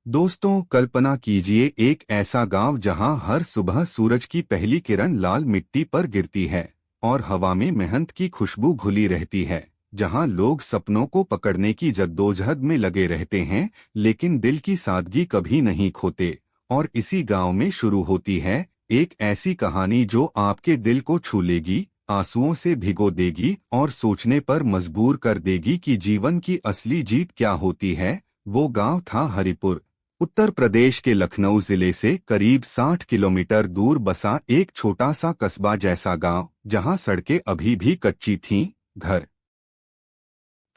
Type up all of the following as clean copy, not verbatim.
दोस्तों, कल्पना कीजिए एक ऐसा गांव जहां हर सुबह सूरज की पहली किरण लाल मिट्टी पर गिरती है और हवा में मेहनत की खुशबू घुली रहती है। जहां लोग सपनों को पकड़ने की जद्दोजहद में लगे रहते हैं, लेकिन दिल की सादगी कभी नहीं खोते। और इसी गांव में शुरू होती है एक ऐसी कहानी जो आपके दिल को छू लेगी, आंसुओं से भिगो देगी और सोचने पर मजबूर कर देगी कि जीवन की असली जीत क्या होती है। वो गांव था हरिपुर, उत्तर प्रदेश के लखनऊ जिले से करीब 60 किलोमीटर दूर बसा एक छोटा सा कस्बा जैसा गांव, जहां सड़कें अभी भी कच्ची थीं, घर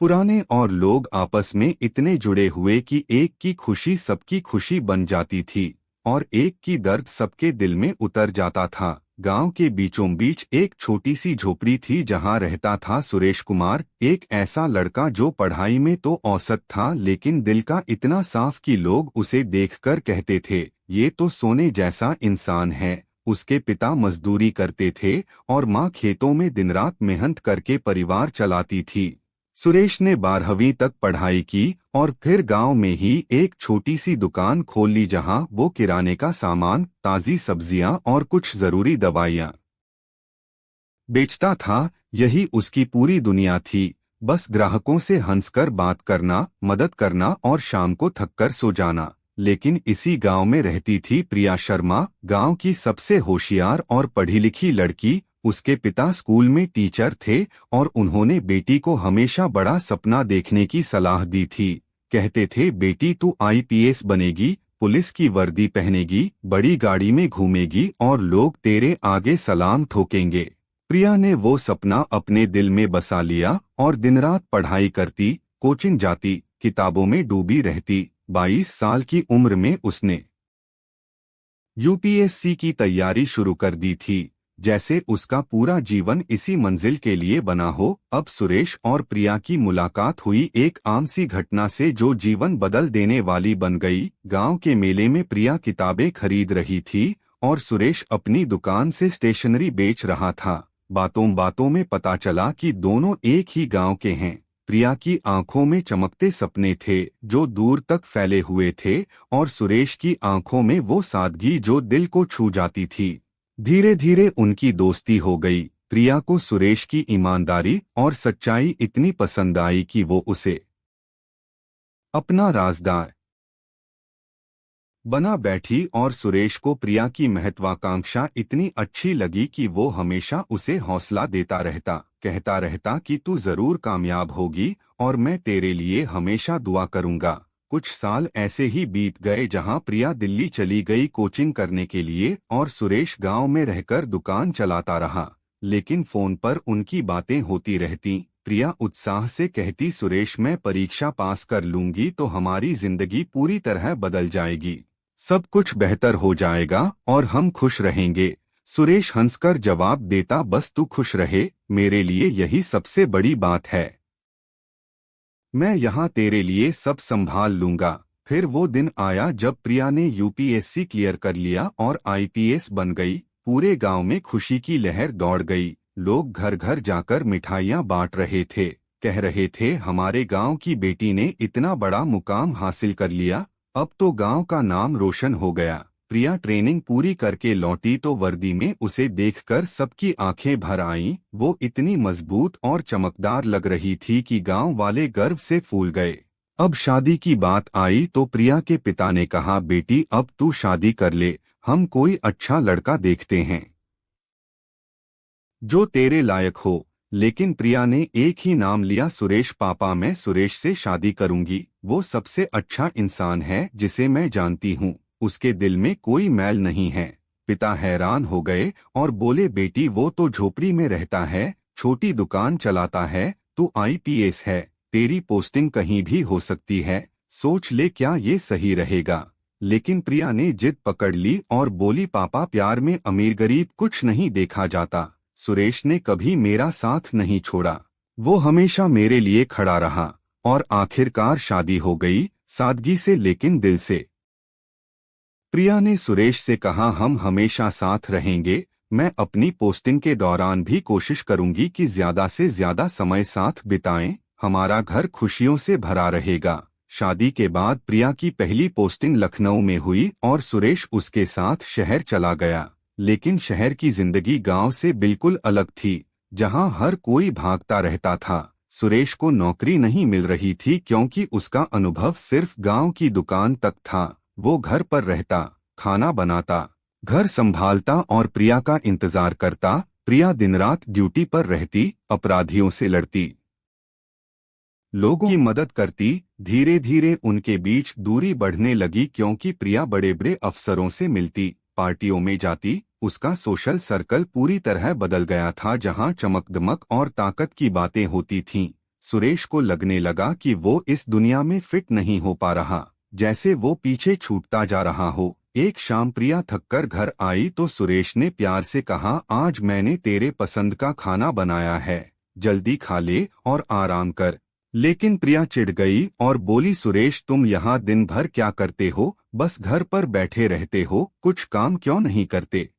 पुराने और लोग आपस में इतने जुड़े हुए कि एक की खुशी सबकी खुशी बन जाती थी और एक की दर्द सबके दिल में उतर जाता था। गांव के बीचों बीच एक छोटी सी झोपड़ी थी जहां रहता था सुरेश कुमार, एक ऐसा लड़का जो पढ़ाई में तो औसत था लेकिन दिल का इतना साफ कि लोग उसे देखकर कहते थे, ये तो सोने जैसा इंसान है। उसके पिता मजदूरी करते थे और माँ खेतों में दिन रात मेहनत करके परिवार चलाती थी। सुरेश ने 12वीं तक पढ़ाई की और फिर गांव में ही एक छोटी सी दुकान खोल ली जहां वो किराने का सामान, ताज़ी सब्जियां और कुछ जरूरी दवाइयां बेचता था। यही उसकी पूरी दुनिया थी, बस ग्राहकों से हंसकर बात करना, मदद करना और शाम को थककर सो जाना। लेकिन इसी गांव में रहती थी प्रिया शर्मा, गांव की सबसे होशियार और पढ़ी लिखी लड़की। उसके पिता स्कूल में टीचर थे और उन्होंने बेटी को हमेशा बड़ा सपना देखने की सलाह दी थी। कहते थे, बेटी तू आईपीएस बनेगी, पुलिस की वर्दी पहनेगी, बड़ी गाड़ी में घूमेगी और लोग तेरे आगे सलाम ठोकेंगे। प्रिया ने वो सपना अपने दिल में बसा लिया और दिन रात पढ़ाई करती, कोचिंग जाती, किताबों में डूबी रहती। 22 साल की उम्र में उसने यूपीएससी की तैयारी शुरू कर दी थी, जैसे उसका पूरा जीवन इसी मंजिल के लिए बना हो। अब सुरेश और प्रिया की मुलाकात हुई एक आम सी घटना से जो जीवन बदल देने वाली बन गई। गांव के मेले में प्रिया किताबें खरीद रही थी और सुरेश अपनी दुकान से स्टेशनरी बेच रहा था। बातों बातों में पता चला कि दोनों एक ही गांव के हैं। प्रिया की आंखों में चमकते सपने थे जो दूर तक फैले हुए थे और सुरेश की आंखों में वो सादगी जो दिल को छू जाती थी। धीरे धीरे उनकी दोस्ती हो गई। प्रिया को सुरेश की ईमानदारी और सच्चाई इतनी पसंद आई कि वो उसे अपना राजदार बना बैठी और सुरेश को प्रिया की महत्वाकांक्षा इतनी अच्छी लगी कि वो हमेशा उसे हौसला देता रहता, कहता रहता कि तू जरूर कामयाब होगी और मैं तेरे लिए हमेशा दुआ करूंगा। कुछ साल ऐसे ही बीत गए जहां प्रिया दिल्ली चली गई कोचिंग करने के लिए और सुरेश गांव में रहकर दुकान चलाता रहा। लेकिन फोन पर उनकी बातें होती रहती। प्रिया उत्साह से कहती, सुरेश मैं परीक्षा पास कर लूंगी तो हमारी जिंदगी पूरी तरह बदल जाएगी, सब कुछ बेहतर हो जाएगा और हम खुश रहेंगे। सुरेश हंसकर जवाब देता, बस तू खुश रहे, मेरे लिए यही सबसे बड़ी बात है, मैं यहाँ तेरे लिए सब संभाल लूंगा। फिर वो दिन आया जब प्रिया ने यूपीएससी क्लियर कर लिया और आईपीएस बन गई। पूरे गांव में खुशी की लहर दौड़ गई। लोग घर घर जाकर मिठाइयाँ बांट रहे थे, कह रहे थे, हमारे गांव की बेटी ने इतना बड़ा मुकाम हासिल कर लिया, अब तो गांव का नाम रोशन हो गया। प्रिया ट्रेनिंग पूरी करके लौटी तो वर्दी में उसे देखकर सबकी आंखें भर आईं। वो इतनी मजबूत और चमकदार लग रही थी कि गांव वाले गर्व से फूल गए। अब शादी की बात आई तो प्रिया के पिता ने कहा, बेटी अब तू शादी कर ले, हम कोई अच्छा लड़का देखते हैं जो तेरे लायक हो। लेकिन प्रिया ने एक ही नाम लिया, सुरेश। पापा मैं सुरेश से शादी करूंगी, वो सबसे अच्छा इंसान है जिसे मैं जानती हूँ, उसके दिल में कोई मैल नहीं है। पिता हैरान हो गए और बोले, बेटी वो तो झोपड़ी में रहता है, छोटी दुकान चलाता है, तू आईपीएस है, तेरी पोस्टिंग कहीं भी हो सकती है, सोच ले क्या ये सही रहेगा। लेकिन प्रिया ने जिद पकड़ ली और बोली, पापा प्यार में अमीर गरीब कुछ नहीं देखा जाता, सुरेश ने कभी मेरा साथ नहीं छोड़ा, वो हमेशा मेरे लिए खड़ा रहा। और आखिरकार शादी हो गई, सादगी से लेकिन दिल से। प्रिया ने सुरेश से कहा, हम हमेशा साथ रहेंगे, मैं अपनी पोस्टिंग के दौरान भी कोशिश करूंगी कि ज्यादा से ज्यादा समय साथ बिताएं, हमारा घर खुशियों से भरा रहेगा। शादी के बाद प्रिया की पहली पोस्टिंग लखनऊ में हुई और सुरेश उसके साथ शहर चला गया। लेकिन शहर की जिंदगी गांव से बिल्कुल अलग थी, जहां हर कोई भागता रहता था। सुरेश को नौकरी नहीं मिल रही थी क्योंकि उसका अनुभव सिर्फ गांव की दुकान तक था। वो घर पर रहता, खाना बनाता, घर संभालता और प्रिया का इंतजार करता। प्रिया दिन रात ड्यूटी पर रहती, अपराधियों से लड़ती, लोगों की मदद करती। धीरे धीरे उनके बीच दूरी बढ़ने लगी क्योंकि प्रिया बड़े बड़े अफसरों से मिलती, पार्टियों में जाती। उसका सोशल सर्कल पूरी तरह बदल गया था, जहां चमकदमक और ताकत की बातें होती थीं। सुरेश को लगने लगा कि वो इस दुनिया में फिट नहीं हो पा रहा, जैसे वो पीछे छूटता जा रहा हो। एक शाम प्रिया थककर घर आई तो सुरेश ने प्यार से कहा, आज मैंने तेरे पसंद का खाना बनाया है, जल्दी खा ले और आराम कर। लेकिन प्रिया चिढ़ गई और बोली, सुरेश तुम यहाँ दिन भर क्या करते हो? बस घर पर बैठे रहते हो, कुछ काम क्यों नहीं करते?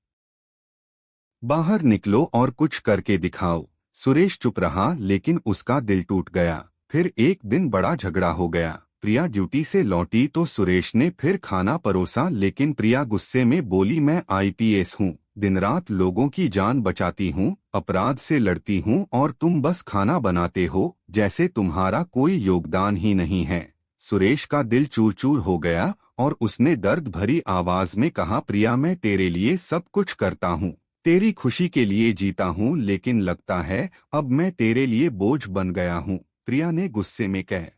बाहर निकलो और कुछ करके दिखाओ। सुरेश चुप रहा, लेकिन उसका दिल टूट गया। फिर एक दिन बड़ा झगड़ा हो गया। प्रिया ड्यूटी से लौटी तो सुरेश ने फिर खाना परोसा, लेकिन प्रिया गुस्से में बोली, मैं आईपीएस हूँ, दिन रात लोगों की जान बचाती हूँ, अपराध से लड़ती हूँ और तुम बस खाना बनाते हो, जैसे तुम्हारा कोई योगदान ही नहीं है। सुरेश का दिल चूर चूर हो गया और उसने दर्द भरी आवाज में कहा, प्रिया मैं तेरे लिए सब कुछ करता हूँ, तेरी खुशी के लिए जीता हूँ, लेकिन लगता है अब मैं तेरे लिए बोझ बन गया हूँ। प्रिया ने गुस्से में कह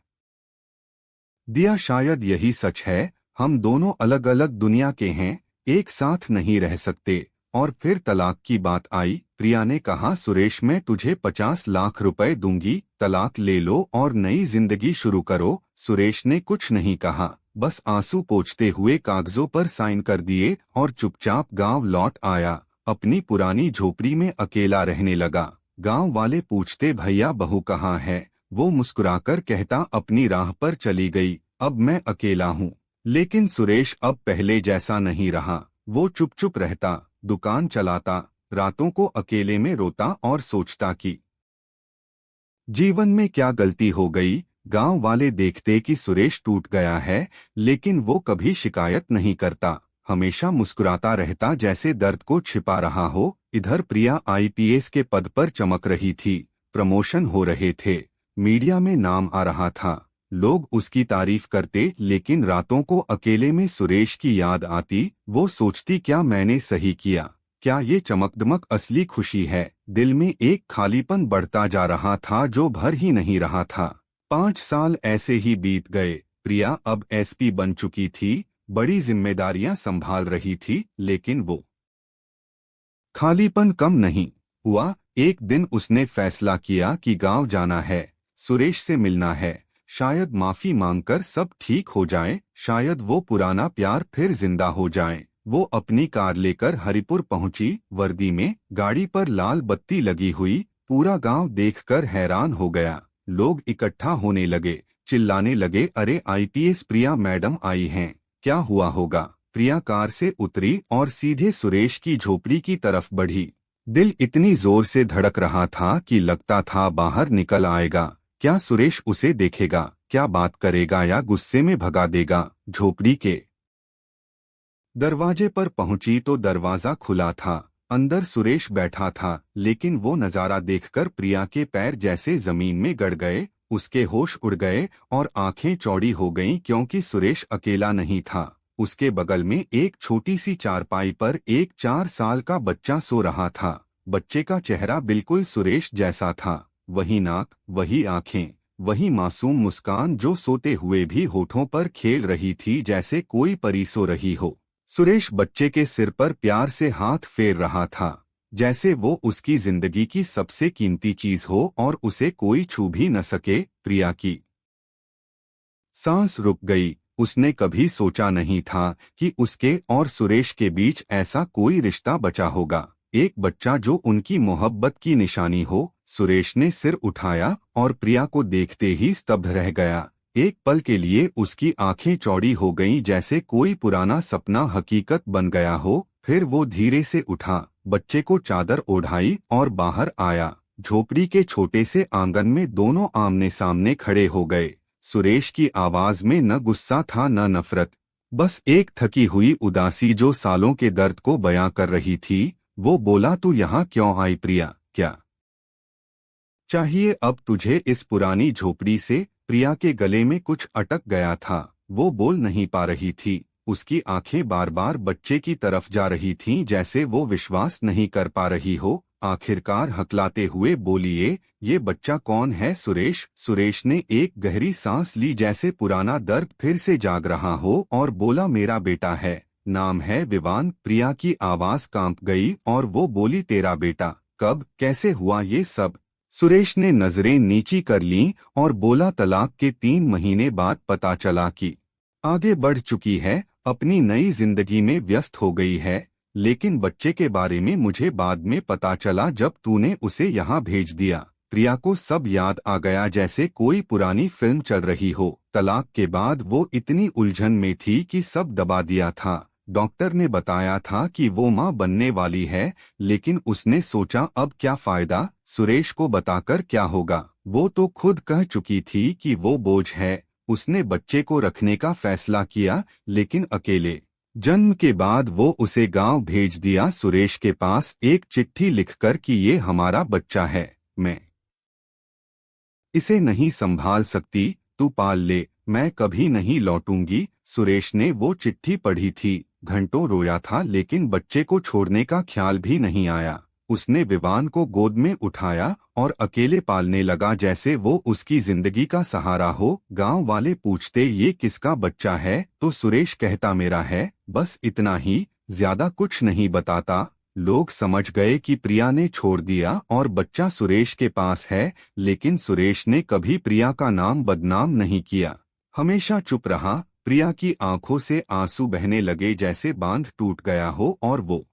दिया, शायद यही सच है, हम दोनों अलग अलग दुनिया के हैं, एक साथ नहीं रह सकते। और फिर तलाक की बात आई। प्रिया ने कहा, सुरेश मैं तुझे 50 लाख रुपए दूंगी, तलाक ले लो और नई जिंदगी शुरू करो। सुरेश ने कुछ नहीं कहा, बस आंसू पोंछते हुए कागजों पर साइन कर दिए और चुपचाप गांव लौट आया। अपनी पुरानी झोपड़ी में अकेला रहने लगा। गांव वाले पूछते, भैया बहू कहाँ है? वो मुस्कुराकर कहता, अपनी राह पर चली गई, अब मैं अकेला हूँ। लेकिन सुरेश अब पहले जैसा नहीं रहा। वो चुप चुप रहता, दुकान चलाता, रातों को अकेले में रोता और सोचता कि जीवन में क्या गलती हो गई। गांव वाले देखते कि सुरेश टूट गया है, लेकिन वो कभी शिकायत नहीं करता, हमेशा मुस्कुराता रहता जैसे दर्द को छिपा रहा हो। इधर प्रिया आईपीएस के पद पर चमक रही थी, प्रमोशन हो रहे थे, मीडिया में नाम आ रहा था, लोग उसकी तारीफ करते। लेकिन रातों को अकेले में सुरेश की याद आती। वो सोचती, क्या मैंने सही किया? क्या ये चमकदमक असली खुशी है? दिल में एक खालीपन बढ़ता जा रहा था जो भर ही नहीं रहा था। 5 साल ऐसे ही बीत गए। प्रिया अब एसपी बन चुकी थी, बड़ी जिम्मेदारियां संभाल रही थी, लेकिन वो खालीपन कम नहीं हुआ। एक दिन उसने फैसला किया कि गांव जाना है, सुरेश से मिलना है, शायद माफी मांगकर सब ठीक हो जाए, शायद वो पुराना प्यार फिर जिंदा हो जाए। वो अपनी कार लेकर हरिपुर पहुंची। वर्दी में, गाड़ी पर लाल बत्ती लगी हुई। पूरा गांव देखकर हैरान हो गया। लोग इकट्ठा होने लगे, चिल्लाने लगे, अरे आईपीएस प्रिया मैडम आई हैं, क्या हुआ होगा? प्रिया कार से उतरी और सीधे सुरेश की झोपड़ी की तरफ बढ़ी। दिल इतनी जोर से धड़क रहा था कि लगता था बाहर निकल आएगा। क्या सुरेश उसे देखेगा? क्या बात करेगा या गुस्से में भगा देगा? झोपड़ी के दरवाजे पर पहुंची तो दरवाजा खुला था। अंदर सुरेश बैठा था, लेकिन वो नजारा देखकर प्रिया के पैर जैसे जमीन में गड़ गए। उसके होश उड़ गए और आंखें चौड़ी हो गईं क्योंकि सुरेश अकेला नहीं था। उसके बगल में एक छोटी सी चारपाई पर एक 4 साल का बच्चा सो रहा था। बच्चे का चेहरा बिल्कुल सुरेश जैसा था, वही नाक, वही आंखें, वही मासूम मुस्कान जो सोते हुए भी होठों पर खेल रही थी जैसे कोई परी सो रही हो। सुरेश बच्चे के सिर पर प्यार से हाथ फेर रहा था, जैसे वो उसकी जिंदगी की सबसे कीमती चीज हो और उसे कोई छू भी न सके। प्रिया की सांस रुक गई। उसने कभी सोचा नहीं था कि उसके और सुरेश के बीच ऐसा कोई रिश्ता बचा होगा, एक बच्चा जो उनकी मोहब्बत की निशानी हो। सुरेश ने सिर उठाया और प्रिया को देखते ही स्तब्ध रह गया। एक पल के लिए उसकी आंखें चौड़ी हो गईं जैसे कोई पुराना सपना हकीकत बन गया हो। फिर वो धीरे से उठा, बच्चे को चादर ओढ़ाई और बाहर आया। झोपड़ी के छोटे से आंगन में दोनों आमने सामने खड़े हो गए। सुरेश की आवाज में न गुस्सा था न नफरत, बस एक थकी हुई उदासी जो सालों के दर्द को बयां कर रही थी। वो बोला, तू यहाँ क्यों आई प्रिया, क्या चाहिए अब तुझे इस पुरानी झोपड़ी से? प्रिया के गले में कुछ अटक गया था, वो बोल नहीं पा रही थी। उसकी आंखें बार बार बच्चे की तरफ जा रही थीं, जैसे वो विश्वास नहीं कर पा रही हो। आखिरकार हकलाते हुए बोलिए, ये बच्चा कौन है सुरेश? सुरेश ने एक गहरी सांस ली, जैसे पुराना दर्द फिर से जाग रहा हो, और बोला, मेरा बेटा है, नाम है विवान। प्रिया की आवाज कांप गई और वो बोली, तेरा बेटा? कब, कैसे हुआ ये सब? सुरेश ने नजरें नीची कर लीं और बोला, तलाक के 3 महीने बाद पता चला कि आगे बढ़ चुकी है, अपनी नई जिंदगी में व्यस्त हो गई है। लेकिन बच्चे के बारे में मुझे बाद में पता चला, जब तूने उसे यहाँ भेज दिया। प्रिया को सब याद आ गया, जैसे कोई पुरानी फिल्म चल रही हो। तलाक के बाद वो इतनी उलझन में थी कि सब दबा दिया था। डॉक्टर ने बताया था कि वो मां बनने वाली है, लेकिन उसने सोचा, अब क्या फायदा, सुरेश को बताकर क्या होगा? वो तो खुद कह चुकी थी कि वो बोझ है। उसने बच्चे को रखने का फैसला किया, लेकिन अकेले। जन्म के बाद वो उसे गांव भेज दिया, सुरेश के पास एक चिट्ठी लिखकर कि ये हमारा बच्चा है, मैं इसे नहीं संभाल सकती, तू पाल ले, मैं कभी नहीं लौटूंगी। सुरेश ने वो चिट्ठी पढ़ी थी, घंटों रोया था, लेकिन बच्चे को छोड़ने का ख्याल भी नहीं आया। उसने विवान को गोद में उठाया और अकेले पालने लगा, जैसे वो उसकी जिंदगी का सहारा हो। गांव वाले पूछते, ये किसका बच्चा है? तो सुरेश कहता, मेरा है, बस इतना ही, ज्यादा कुछ नहीं बताता। लोग समझ गए कि प्रिया ने छोड़ दिया और बच्चा सुरेश के पास है, लेकिन सुरेश ने कभी प्रिया का नाम बदनाम नहीं किया, हमेशा चुप रहा। प्रिया की आंखों से आंसू बहने लगे, जैसे बांध टूट गया हो, और वो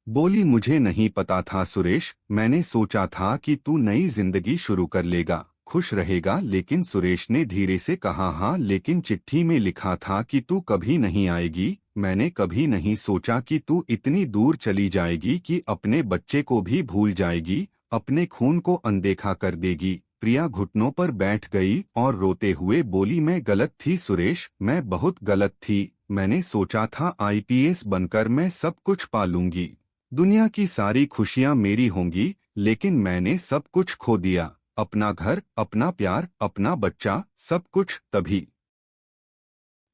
बोली, मुझे नहीं पता था सुरेश, मैंने सोचा था कि तू नई जिंदगी शुरू कर लेगा, खुश रहेगा। लेकिन सुरेश ने धीरे से कहा, हाँ, लेकिन चिट्ठी में लिखा था कि तू कभी नहीं आएगी। मैंने कभी नहीं सोचा कि तू इतनी दूर चली जाएगी कि अपने बच्चे को भी भूल जाएगी, अपने खून को अनदेखा कर देगी। प्रिया घुटनों पर बैठ गई और रोते हुए बोली, मैं गलत थी सुरेश, मैं बहुत गलत थी। मैंने सोचा था आईपीएस बनकर मैं सब कुछ पालूंगी, दुनिया की सारी खुशियां मेरी होंगी, लेकिन मैंने सब कुछ खो दिया, अपना घर, अपना प्यार, अपना बच्चा, सब कुछ। तभी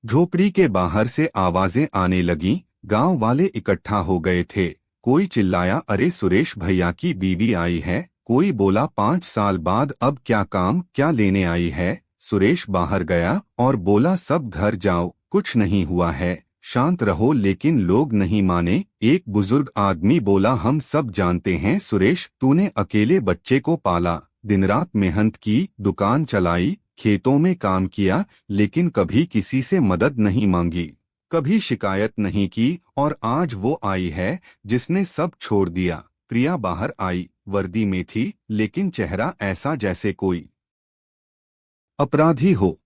झोपड़ी के बाहर से आवाजें आने लगीं, गांव वाले इकट्ठा हो गए थे। कोई चिल्लाया, अरे सुरेश भैया की बीवी आई है। कोई बोला, 5 साल बाद अब क्या काम, क्या लेने आई है? सुरेश बाहर गया और बोला, सब घर जाओ, कुछ नहीं हुआ है, शांत रहो। लेकिन लोग नहीं माने। एक बुजुर्ग आदमी बोला, हम सब जानते हैं सुरेश, तूने अकेले बच्चे को पाला, दिन रात मेहनत की, दुकान चलाई, खेतों में काम किया, लेकिन कभी किसी से मदद नहीं मांगी, कभी शिकायत नहीं की, और आज वो आई है जिसने सब छोड़ दिया। प्रिया बाहर आई, वर्दी में थी, लेकिन चेहरा ऐसा जैसे कोई अपराधी हो।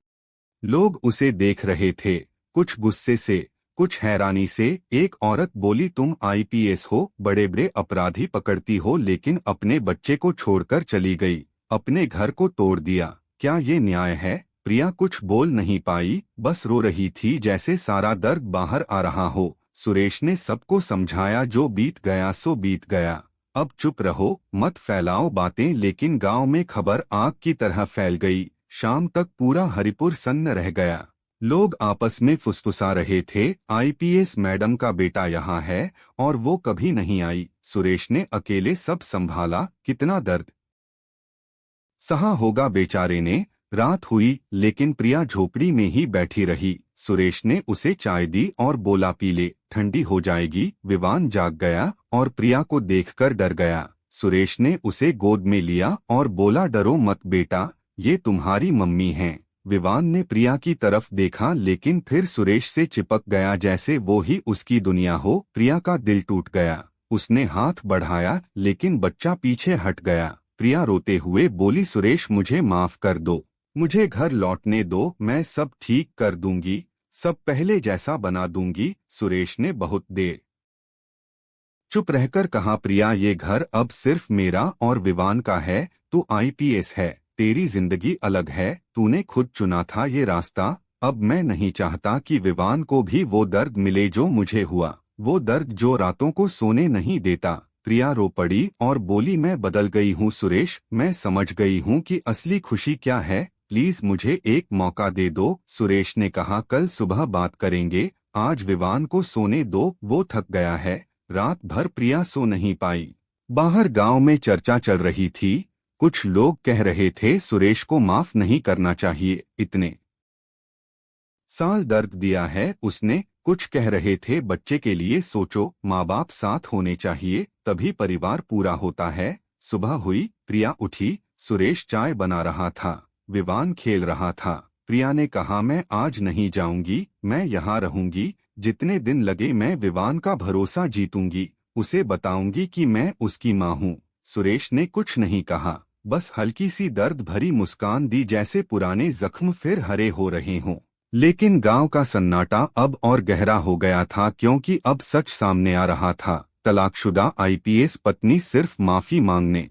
लोग उसे देख रहे थे, कुछ गुस्से से, कुछ हैरानी से। एक औरत बोली, तुम आईपीएस हो, बड़े बड़े अपराधी पकड़ती हो, लेकिन अपने बच्चे को छोड़कर चली गई, अपने घर को तोड़ दिया, क्या ये न्याय है? प्रिया कुछ बोल नहीं पाई, बस रो रही थी, जैसे सारा दर्द बाहर आ रहा हो। सुरेश ने सबको समझाया, जो बीत गया सो बीत गया, अब चुप रहो, मत फैलाओ बातें। लेकिन गांव में खबर आग की तरह फैल गई। शाम तक पूरा हरिपुर सन्न रह गया। लोग आपस में फुसफुसा रहे थे, आईपीएस मैडम का बेटा यहाँ है और वो कभी नहीं आई। सुरेश ने अकेले सब संभाला, कितना दर्द सहा होगा बेचारे ने। रात हुई, लेकिन प्रिया झोपड़ी में ही बैठी रही। सुरेश ने उसे चाय दी और बोला, पी ले, ठंडी हो जाएगी। विवान जाग गया और प्रिया को देखकर डर गया। सुरेश ने उसे गोद में लिया और बोला, डरो मत बेटा, ये तुम्हारी मम्मी हैं। विवान ने प्रिया की तरफ देखा, लेकिन फिर सुरेश से चिपक गया, जैसे वो ही उसकी दुनिया हो। प्रिया का दिल टूट गया। उसने हाथ बढ़ाया, लेकिन बच्चा पीछे हट गया। प्रिया रोते हुए बोली, सुरेश मुझे माफ कर दो, मुझे घर लौटने दो, मैं सब ठीक कर दूंगी, सब पहले जैसा बना दूंगी। सुरेश ने बहुत देर चुप रहकर कहा, प्रिया ये घर अब सिर्फ मेरा और विवान का है, तू आईपीएस है, तेरी जिंदगी अलग है, तूने खुद चुना था ये रास्ता। अब मैं नहीं चाहता कि विवान को भी वो दर्द मिले जो मुझे हुआ, वो दर्द जो रातों को सोने नहीं देता। प्रिया रो पड़ी और बोली, मैं बदल गई हूँ सुरेश, मैं समझ गई हूँ कि असली खुशी क्या है। प्लीज मुझे एक मौका दे दो। सुरेश ने कहा, कल सुबह बात करेंगे, आज विवान को सोने दो, वो थक गया है। रात भर प्रिया सो नहीं पाई। बाहर गांव में चर्चा चल रही थी। कुछ लोग कह रहे थे सुरेश को माफ नहीं करना चाहिए, इतने साल दर्द दिया है उसने। कुछ कह रहे थे बच्चे के लिए सोचो, माँ बाप साथ होने चाहिए, तभी परिवार पूरा होता है। सुबह हुई, प्रिया उठी। सुरेश चाय बना रहा था, विवान खेल रहा था। प्रिया ने कहा, मैं आज नहीं जाऊंगी, मैं यहाँ रहूंगी। जितने दिन लगे मैं विवान का भरोसा जीतूंगी, उसे बताऊंगी कि मैं उसकी माँ हूँ। सुरेश ने कुछ नहीं कहा, बस हल्की सी दर्द भरी मुस्कान दी, जैसे पुराने जख्म फिर हरे हो रहे हों। लेकिन गांव का सन्नाटा अब और गहरा हो गया था, क्योंकि अब सच सामने आ रहा था। तलाकशुदा आईपीएस पत्नी सिर्फ माफी मांगने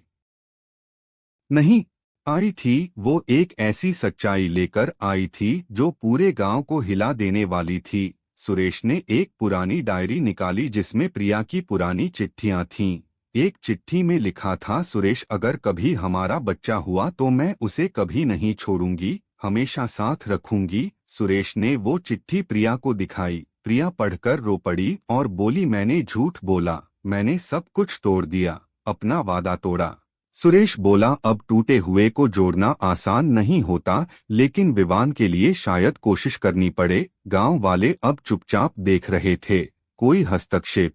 नहीं आई थी, वो एक ऐसी सच्चाई लेकर आई थी जो पूरे गांव को हिला देने वाली थी। सुरेश ने एक पुरानी डायरी निकाली जिसमें प्रिया की पुरानी चिट्ठियां थीं। एक चिट्ठी में लिखा था, सुरेश अगर कभी हमारा बच्चा हुआ तो मैं उसे कभी नहीं छोड़ूंगी, हमेशा साथ रखूंगी। सुरेश ने वो चिट्ठी प्रिया को दिखाई। प्रिया पढ़कर रो पड़ी और बोली, मैंने झूठ बोला, मैंने सब कुछ तोड़ दिया, अपना वादा तोड़ा। सुरेश बोला, अब टूटे हुए को जोड़ना आसान नहीं होता, लेकिन विवान के लिए शायद कोशिश करनी पड़े। गांव वाले अब चुपचाप देख रहे थे, कोई हस्तक्षेप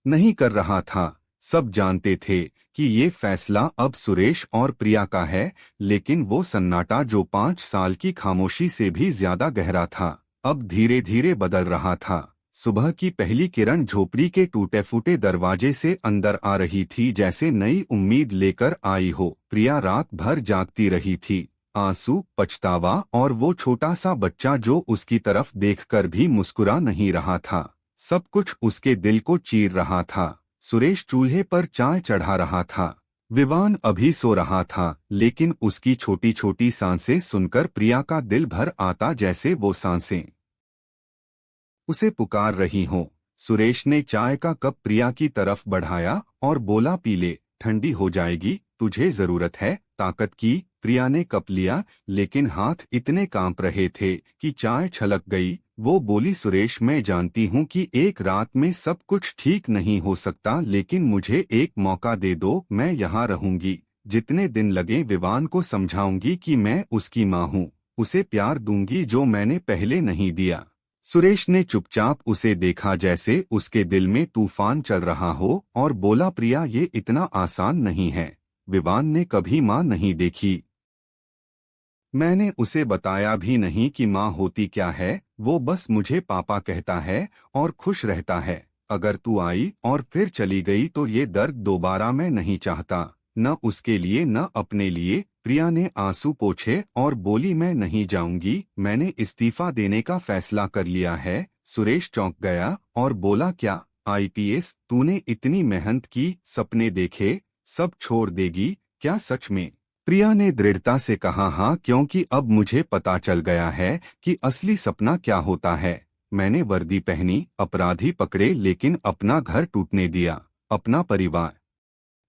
नहीं कर रहा था। सब जानते थे कि ये फैसला अब सुरेश और प्रिया का है, लेकिन वो सन्नाटा जो 5 साल की खामोशी से भी ज्यादा गहरा था, अब धीरे धीरे बदल रहा था। सुबह की पहली किरण झोपड़ी के टूटे फूटे दरवाजे से अंदर आ रही थी, जैसे नई उम्मीद लेकर आई हो। प्रिया रात भर जागती रही थी, आंसू, पछतावा और वो छोटा सा बच्चा जो उसकी तरफ देखकर भी मुस्कुरा नहीं रहा था, सब कुछ उसके दिल को चीर रहा था। सुरेश चूल्हे पर चाय चढ़ा रहा था। विवान अभी सो रहा था, लेकिन उसकी छोटी छोटी सांसें सुनकर प्रिया का दिल भर आता, जैसे वो सांसें उसे पुकार रही हों। सुरेश ने चाय का कप प्रिया की तरफ बढ़ाया और बोला, पी ले, ठंडी हो जाएगी, तुझे जरूरत है ताकत की। प्रिया ने कप लिया, लेकिन हाथ इतने कांप रहे थे कि चाय छलक गई। वो बोली, सुरेश मैं जानती हूँ कि एक रात में सब कुछ ठीक नहीं हो सकता, लेकिन मुझे एक मौका दे दो, मैं यहाँ रहूंगी। जितने दिन लगे विवान को समझाऊंगी कि मैं उसकी माँ हूँ, उसे प्यार दूंगी जो मैंने पहले नहीं दिया। सुरेश ने चुपचाप उसे देखा, जैसे उसके दिल में तूफान चल रहा हो, और बोला, प्रिया ये इतना आसान नहीं है। विवान ने कभी माँ नहीं देखी, मैंने उसे बताया भी नहीं कि माँ होती क्या है। वो बस मुझे पापा कहता है और खुश रहता है। अगर तू आई और फिर चली गई तो ये दर्द दोबारा मैं नहीं चाहता, न उसके लिए न अपने लिए। प्रिया ने आंसू पोंछे और बोली, मैं नहीं जाऊंगी, मैंने इस्तीफा देने का फैसला कर लिया है। सुरेश चौंक गया और बोला, क्या आईपीएस, तूने इतनी मेहनत की, सपने देखे, सब छोड़ देगी क्या सच में? प्रिया ने दृढ़ता से कहा, हाँ, क्योंकि अब मुझे पता चल गया है कि असली सपना क्या होता है। मैंने वर्दी पहनी, अपराधी पकड़े, लेकिन अपना घर टूटने दिया, अपना परिवार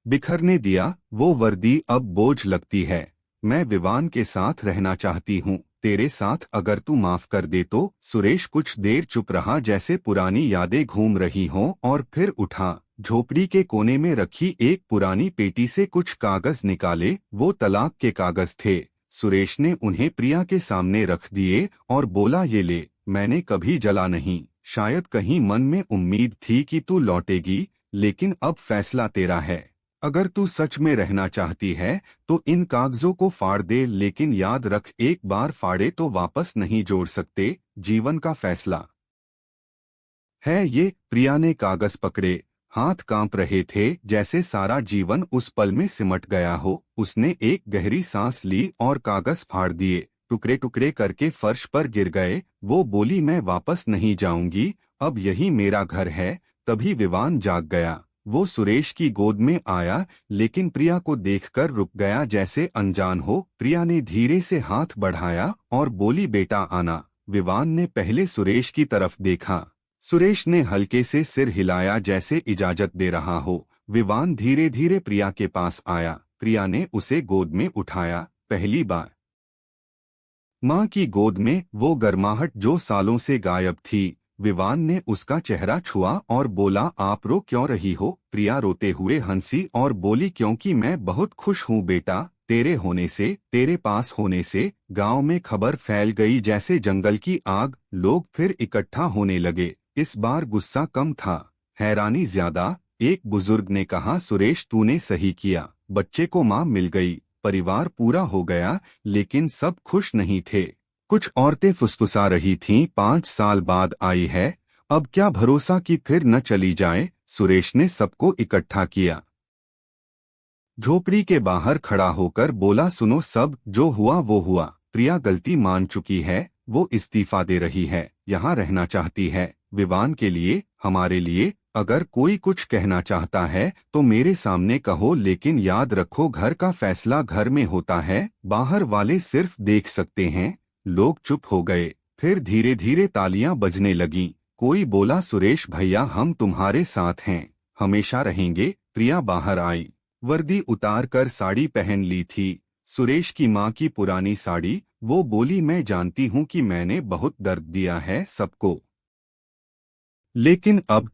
बिखरने दिया। वो वर्दी अब बोझ लगती है। मैं विवान के साथ रहना चाहती हूँ, तेरे साथ, अगर तू माफ कर दे तो। सुरेश कुछ देर चुप रहा, जैसे पुरानी यादें घूम रही हों, और फिर उठा। झोपड़ी के कोने में रखी एक पुरानी पेटी से कुछ कागज निकाले। वो तलाक के कागज थे। सुरेश ने उन्हें प्रिया के सामने रख दिए और बोला, ये ले, मैंने कभी जला नहीं। शायद कहीं मन में उम्मीद थी कि तू लौटेगी, लेकिन अब फैसला तेरा है। अगर तू सच में रहना चाहती है तो इन कागजों को फाड़ दे, लेकिन याद रख, एक बार फाड़े तो वापस नहीं जोड़ सकते। जीवन का फैसला है ये। प्रिया ने कागज पकड़े, हाथ कांप रहे थे, जैसे सारा जीवन उस पल में सिमट गया हो। उसने एक गहरी सांस ली और कागज फाड़ दिए, टुकड़े टुकड़े करके फर्श पर गिर गए। वो बोली, मैं वापस नहीं जाऊंगी, अब यही मेरा घर है। तभी विवान जाग गया। वो सुरेश की गोद में आया, लेकिन प्रिया को देखकर रुक गया जैसे अनजान हो। प्रिया ने धीरे से हाथ बढ़ाया और बोली, बेटा आना। विवान ने पहले सुरेश की तरफ देखा। सुरेश ने हल्के से सिर हिलाया जैसे इजाजत दे रहा हो। विवान धीरे धीरे प्रिया के पास आया। प्रिया ने उसे गोद में उठाया। पहली बार माँ की गोद में वो गर्माहट जो सालों से गायब थी। विवान ने उसका चेहरा छुआ और बोला, आप रो क्यों रही हो? प्रिया रोते हुए हंसी और बोली, क्योंकि मैं बहुत खुश हूँ बेटा। तेरे होने से, तेरे पास होने से गांव में खबर फैल गई जैसे जंगल की आग। लोग फिर इकट्ठा होने लगे। इस बार गुस्सा कम था, हैरानी ज्यादा। एक बुजुर्ग ने कहा, सुरेश तूने सही किया। बच्चे को माँ मिल गई, परिवार पूरा हो गया। लेकिन सब खुश नहीं थे। कुछ औरतें फुसफुसा रही थीं, 5 साल बाद आई है, अब क्या भरोसा कि फिर न चली जाए। सुरेश ने सबको इकट्ठा किया। झोपड़ी के बाहर खड़ा होकर बोला, सुनो सब, जो हुआ वो हुआ। प्रिया गलती मान चुकी है, वो इस्तीफा दे रही है, यहाँ रहना चाहती है। विवान के लिए, हमारे लिए। अगर कोई कुछ कहना चाहता है तो मेरे सामने कहो, लेकिन याद रखो घर का फैसला घर में होता है, बाहर वाले सिर्फ देख सकते हैं। लोग चुप हो गए। फिर धीरे धीरे तालियां बजने लगीं। कोई बोला, सुरेश भैया हम तुम्हारे साथ हैं, हमेशा रहेंगे। प्रिया बाहर आई। वर्दी उतार कर साड़ी पहन ली थी, सुरेश की माँ की पुरानी साड़ी। वो बोली, मैं जानती हूँ कि मैंने बहुत दर्द दिया है सबको, लेकिन अब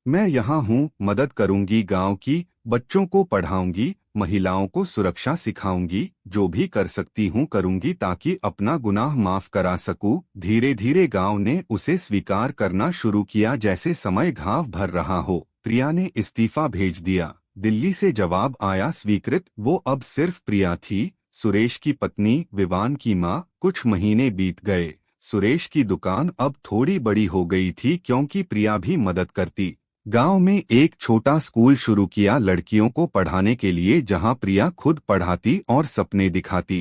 मैं यहाँ हूँ, मदद करूंगी गांव की, बच्चों को पढ़ाऊंगी, महिलाओं को सुरक्षा सिखाऊंगी। जो भी कर सकती हूँ करूंगी ताकि अपना गुनाह माफ करा सकूं। धीरे धीरे गांव ने उसे स्वीकार करना शुरू किया जैसे समय घाव भर रहा हो। प्रिया ने इस्तीफा भेज दिया। दिल्ली से जवाब आया, स्वीकृत। वो अब सिर्फ प्रिया थी, सुरेश की पत्नी, विवान की माँ। कुछ महीने बीत गए। सुरेश की दुकान अब थोड़ी बड़ी हो गई थी क्योंकि प्रिया भी मदद करती। गांव में एक छोटा स्कूल शुरू किया लड़कियों को पढ़ाने के लिए, जहां प्रिया खुद पढ़ाती और सपने दिखाती।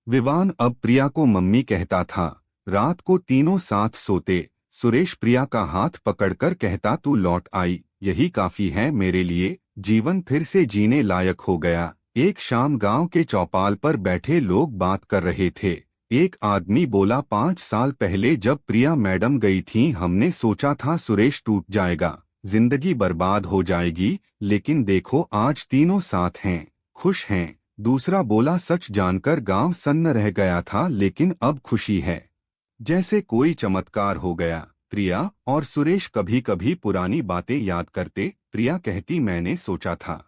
विवान अब प्रिया को मम्मी कहता था। रात को तीनों साथ सोते। सुरेश प्रिया का हाथ पकड़कर कहता, तू लौट आई, यही काफी है मेरे लिए। जीवन फिर से जीने लायक हो गया। एक शाम गांव के चौपाल पर बैठे लोग बात कर रहे थे। एक आदमी बोला, 5 साल पहले जब प्रिया मैडम गई थीं, हमने सोचा था सुरेश टूट जाएगा, जिंदगी बर्बाद हो जाएगी, लेकिन देखो आज तीनों साथ हैं, खुश हैं। दूसरा बोला, सच जानकर गांव सन्न रह गया था, लेकिन अब खुशी है, जैसे कोई चमत्कार हो गया। प्रिया और सुरेश कभी कभी पुरानी बातें याद करते। प्रिया कहती, मैंने सोचा था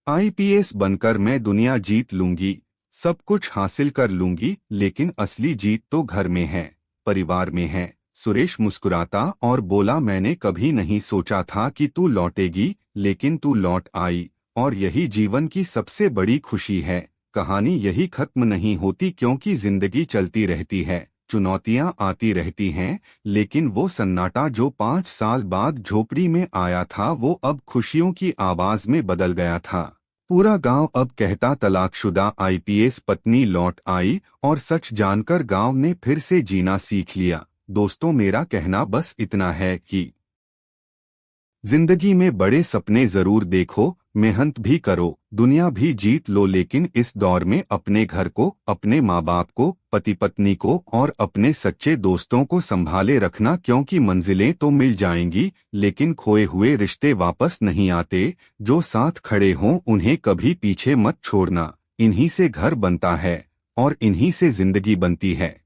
आईपीएस बनकर मैं दुनिया जीत लूंगी, सब कुछ हासिल कर लूंगी, लेकिन असली जीत तो घर में है, परिवार में है। सुरेश मुस्कुराता और बोला, मैंने कभी नहीं सोचा था कि तू लौटेगी, लेकिन तू लौट आई, और यही जीवन की सबसे बड़ी खुशी है। कहानी यही खत्म नहीं होती, क्योंकि जिंदगी चलती रहती है, चुनौतियां आती रहती हैं, लेकिन वो सन्नाटा जो 5 साल बाद झोपड़ी में आया था, वो अब खुशियों की आवाज में बदल गया था। पूरा गांव अब कहता, तलाकशुदा आईपीएस पत्नी लौट आई, और सच जानकर गांव ने फिर से जीना सीख लिया। दोस्तों, मेरा कहना बस इतना है कि जिंदगी में बड़े सपने जरूर देखो, मेहनत भी करो, दुनिया भी जीत लो, लेकिन इस दौर में अपने घर को, अपने माँ बाप को, पति पत्नी को और अपने सच्चे दोस्तों को संभाले रखना, क्योंकि मंजिलें तो मिल जाएंगी, लेकिन खोए हुए रिश्ते वापस नहीं आते। जो साथ खड़े हों उन्हें कभी पीछे मत छोड़ना। इन्हीं से घर बनता है और इन्हीं से जिंदगी बनती है।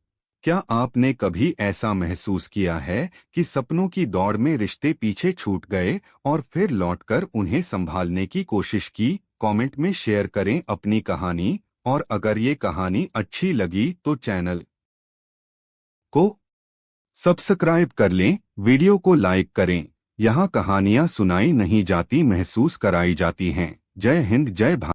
क्या आपने कभी ऐसा महसूस किया है कि सपनों की दौड़ में रिश्ते पीछे छूट गए और फिर लौटकर उन्हें संभालने की कोशिश की? कमेंट में शेयर करें अपनी कहानी, और अगर ये कहानी अच्छी लगी तो चैनल को सब्सक्राइब कर लें, वीडियो को लाइक करें। यहाँ कहानियाँ सुनाई नहीं जाती, महसूस कराई जाती हैं। जय हिंद, जय भारत।